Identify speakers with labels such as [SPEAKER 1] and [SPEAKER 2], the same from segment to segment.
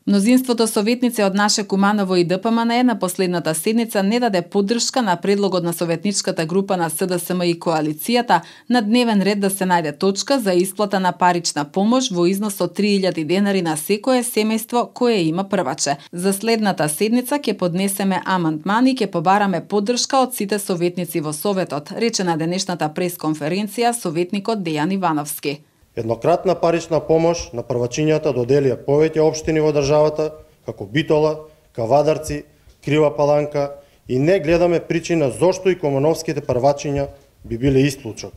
[SPEAKER 1] Мнозинството советници од Наше Куманово и ДПМНЕ на последната седница не даде поддршка на предлогот на советничката група на СДСМ и коалицијата на дневен ред да се најде точка за исплата на парична помош во износ од 3000 денари на секое семејство кое има прваче. За следната седница ќе поднесеме амандман и ќе побараме поддршка од сите советници во Советот, рече на денешната пресконференција советникот Дејан Ивановски.
[SPEAKER 2] Еднократна парична помош на првачињата доделија повеќе општини во државата, како Битола, Кавадарци, Крива Паланка, и не гледаме причина зошто и кумановските првачиња би биле исклучок.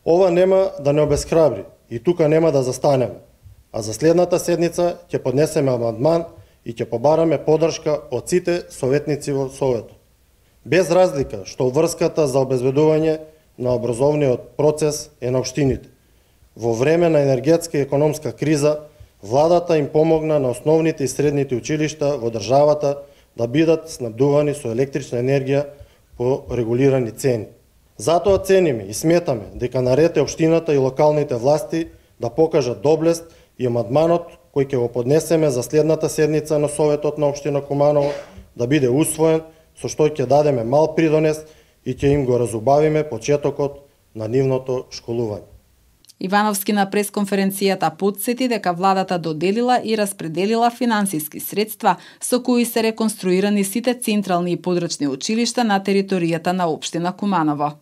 [SPEAKER 2] Ова нема да не обесхрабри и тука нема да застанеме, а за следната седница ќе поднесеме амандман и ќе побараме поддршка од сите советници во Советот. Без разлика што врската за обезбедување на образовниот процес е на општините. Во време на енергетска и економска криза, владата им помогна на основните и средните училишта во државата да бидат снабдувани со електрична енергија по регулирани цени. Затоа цениме и сметаме дека наред е општината и локалните власти да покажат доблест и амандманот кој ќе го поднесеме за следната седница на Советот на општина Куманово да биде усвоен, со што ќе дадеме мал придонес и ќе им го разубавиме почетокот на нивното школување.
[SPEAKER 1] Ивановски на пресконференцијата потсети дека владата доделила и распределила финансиски средства со кои се реконструирани сите централни и подрачни училишта на територијата на општина Куманово.